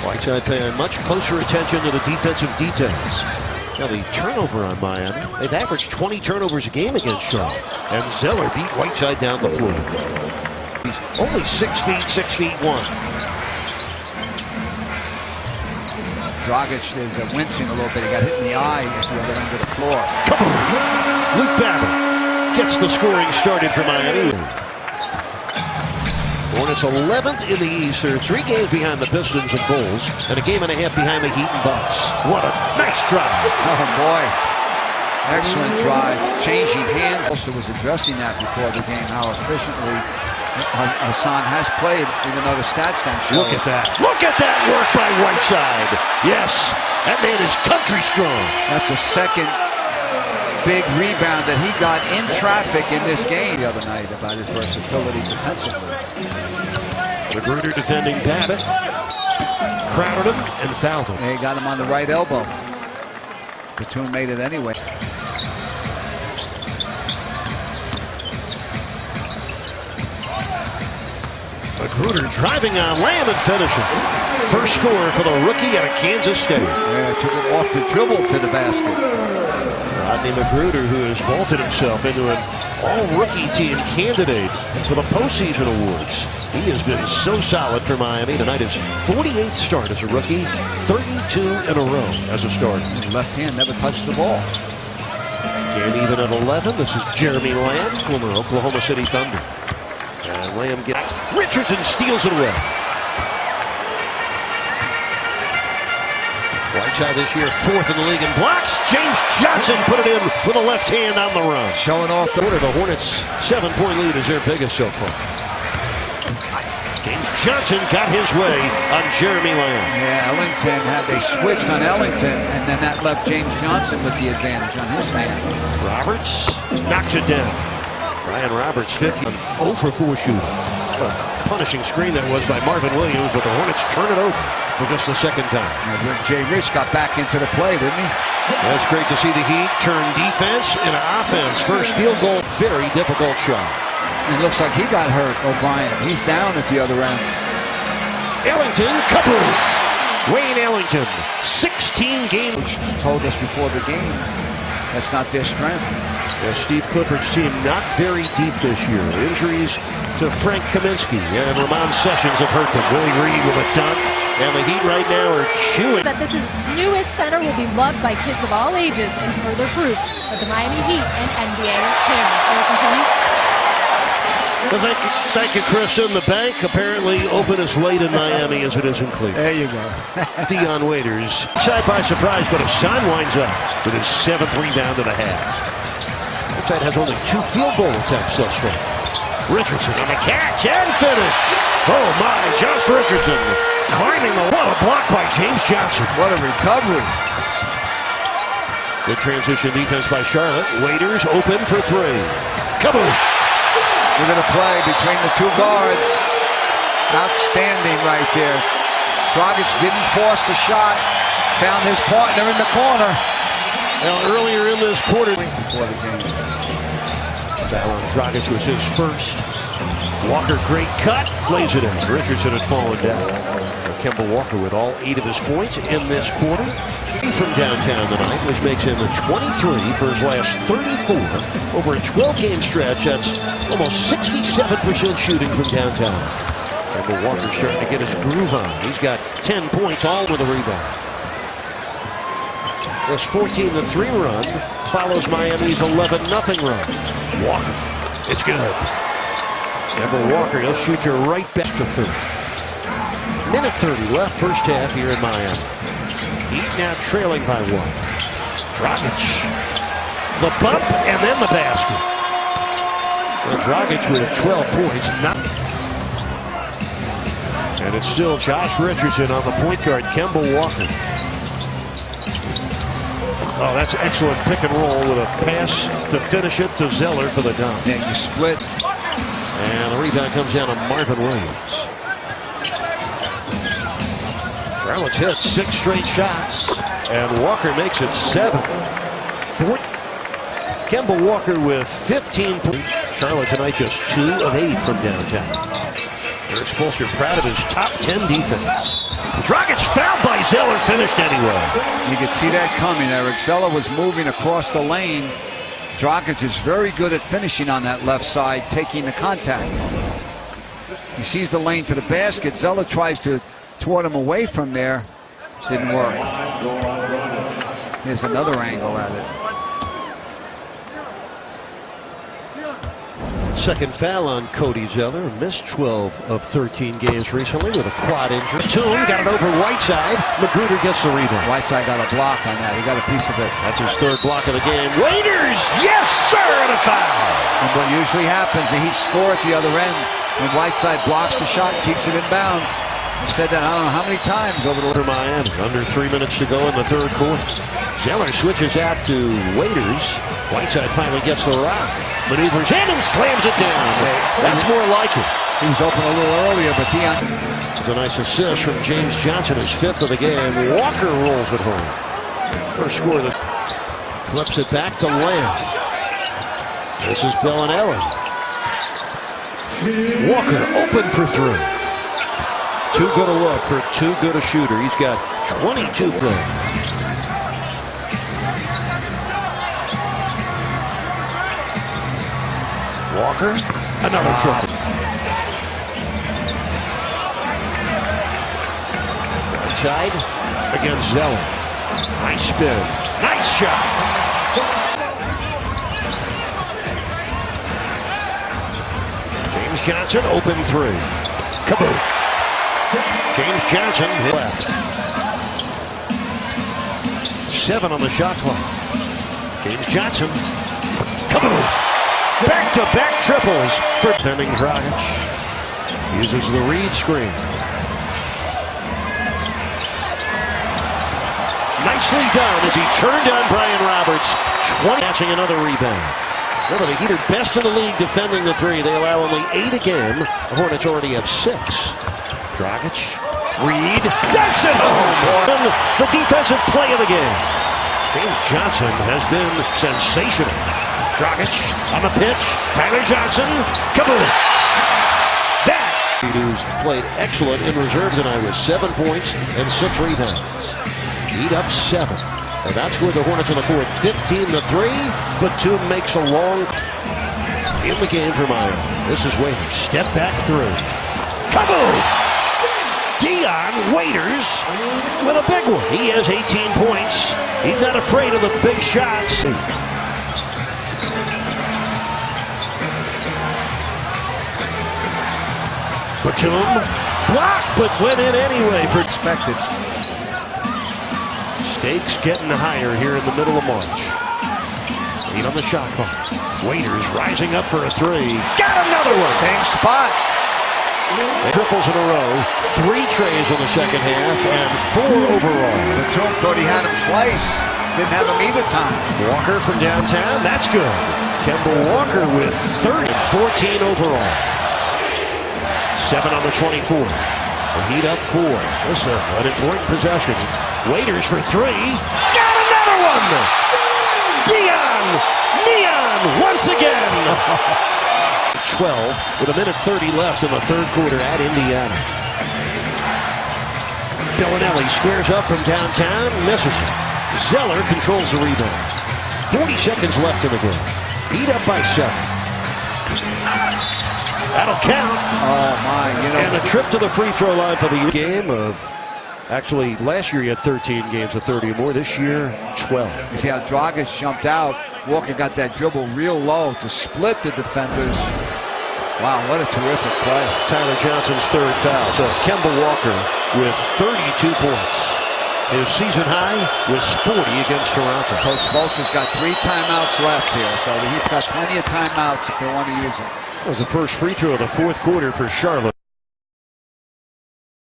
Whiteside paying much closer attention to the defensive details. Now the turnover on Miami. They've averaged 20 turnovers a game against Charlotte. And Zeller beat Whiteside down the floor. He's only 6 feet, 6 feet 1. Dragic is wincing a little bit. He got hit in the eye at the other end of the floor. Come on! Luke Babbitt gets the scoring started for Miami. Hornets 11th in the East. They're 3 games behind the Pistons and Bulls, and a game and a half behind the Heat and Bucks. What a nice drive! Oh boy, excellent drive, changing hands. Also was addressing that before the game, how efficiently Hassan has played, even though the stats don't show. Look at that! Look at that work by Whiteside! Yes, that man is country strong. That's the second big rebound that he got in traffic in this game the other night about his versatility defensively. Magruder defending Babbitt. Crowded him and fouled him. They got him on the right elbow. Batum made it anyway. Magruder driving on Lamb and finishing. First score for the rookie out of Kansas State. Yeah, took it off the dribble to the basket. Rodney Magruder, who has vaulted himself into an all-rookie team candidate for the postseason awards. He has been so solid for Miami. Tonight his 48th start as a rookie, 32 in a row as a starter. His left hand never touched the ball. And even at 11, this is Jeremy Lamb, former Oklahoma City Thunder. And Lamb gets Richardson steals it away. Whiteside this year 4th in the league in blocks. James Johnson put it in with a left hand on the run. Showing off the Hornets' 7-point lead is their biggest so far. James Johnson got his way on Jeremy Lamb. Yeah, they switched on Ellington, and then that left James Johnson with the advantage on his man. Roberts knocks it down. Ryan Roberts, 50, 0 for 4 shooting. What a punishing screen that was by Marvin Williams, but the Hornets turn it over for just the second time. Jay Rich got back into the play, didn't he? That's great to see the Heat turn defense into offense. First field goal, very difficult shot. It looks like he got hurt, O'Brien. He's down at the other end. Ellington, kaboom! Wayne Ellington, 16 games. Told us before the game, that's not their strength. Yeah, Steve Clifford's team not very deep this year. Injuries to Frank Kaminsky and Ramon Sessions have hurt them. Willie Reed with a dunk, and the Heat right now are chewing. That this is newest center will be loved by kids of all ages, and further proof that the Miami Heat and NBA can. Will continue. Well, thank you, Chris. In the bank, apparently open as late in Miami as it is in Cleveland. There you go. Dion Waiters, side by surprise, but Hassan winds up with his 7th rebound of the half. Whiteside has only 2 field goal attempts thus far. Richardson on the catch and finish. Oh my, Josh Richardson climbing the wall. A block by James Johnson. What a recovery. Good transition defense by Charlotte. Waiters open for 3. Kaboom! Look at the play between the 2 guards. Outstanding right there. Dragic didn't force the shot. Found his partner in the corner. Now earlier in this quarter, before the game. Foul on Dragic was his first. Walker, great cut, lays it in. Richardson had fallen down. Kemba Walker with all 8 of his points in this quarter. From downtown tonight, which makes him 23 for his last 34 over a 12-game stretch. That's almost 67% shooting from downtown. Kemba Walker starting to get his groove on. He's got 10 points, all with a rebound. This 14-3 run follows Miami's 11-0 run. Walker, it's good. Kemba Walker, he'll shoot you right back to 30. Minute 30 left, first half here in Miami. Heat now trailing by 1. Dragic, the bump, and then the basket. Well, Dragic with 12 points. And it's still Josh Richardson on the point guard, Kemba Walker. Oh, that's excellent pick and roll with a pass to finish it to Zeller for the dunk. Yeah, you split. And the rebound comes down to Marvin Williams. Charlotte's hit 6 straight shots, and Walker makes it 7. Kemba Walker with 15 points. Charlotte tonight just 2 of 8 from downtown. Eric Spoelstra proud of his top 10 defense. Dragic Zeller finished anyway. You could see that coming. Eric Zeller was moving across the lane. Dragic is very good at finishing on that left side, taking the contact. He sees the lane to the basket. Zeller tries to thwart him away from there. Didn't work. Here's another angle at it. Second foul on Cody Zeller. Missed 12 of 13 games recently with a quad injury. Batum got it over Whiteside. Magruder gets the rebound. Whiteside got a block on that. He got a piece of it. That's his third block of the game. Waiters! Yes, sir! And a foul! And what usually happens is he scores at the other end when Whiteside blocks the shot, keeps it in bounds. I've said that I don't know how many times over the Miami. Under 3 minutes to go in the third quarter. Zeller switches out to Waiters. Whiteside finally gets the rock. Maneuvers in and slams it down. That's more like it. He was open a little earlier, but Dion. It's a nice assist from James Johnson, his fifth of the game. Walker rolls it home. First score of the flips it back to Lamb. This is Bellinelli. Walker open for three. Too good a look for too good a shooter. He's got 22 points. Walker, another triple. Outside against Zeller. Nice spin. Nice shot. James Johnson, open three. Kaboom. James Johnson hit left. 7 on the shot clock. James Johnson. Kaboom. Back-to-back triples for defending Dragic. Uses the read screen. Nicely done as he turned on Brian Roberts. 20 catching another rebound. Remember, the Heat are best in the league defending the three. They allow only 8 a game. The Hornets already have 6. Dragic, Reed, dunks it home. The defensive play of the game. James Johnson has been sensational. Dragic on the pitch. Tyler Johnson. Kaboom! That! Who's played excellent in reserve tonight with 7 points and 6 rebounds. Heat up 7. And that's where the Hornets in the fourth. 15-3. Batum makes a long in the game for Meyer. This is Waiters. Step back through. Kaboom! Dion Waiters with a big one. He has 18 points. He's not afraid of the big shots. Batum blocked, but went in anyway for expected. Stakes getting higher here in the middle of March. 8 on the shot clock. Waiters rising up for a three. Got another one. Same spot. Triples in a row. 3 trays in the second half and 4 overall. Batum thought he had him twice. Didn't have him either time. Walker from downtown. That's good. Kemba Walker with 30, 14 overall. 7 on the 24. The Heat up 4. This is an important possession. Waiters for 3. Got another one! Dion! Neon once again! 12 with 1:30 left in the third quarter at Indiana. Bellinelli squares up from downtown, misses it. Zeller controls the rebound. 40 seconds left in the game. Heat up by 7. That'll count. Oh, my. And a trip to the free throw line for the game of, actually, last year he had 13 games of 30 or more. This year, 12. You see how Dragic jumped out. Walker got that dribble real low to split the defenders. Wow, what a terrific play. Tyler Johnson's third foul. So Kemba Walker with 32 points. His season high was 40 against Toronto. Coach Bolster's got 3 timeouts left here, so he's got plenty of timeouts if they want to use them. That was the first free throw of the fourth quarter for Charlotte.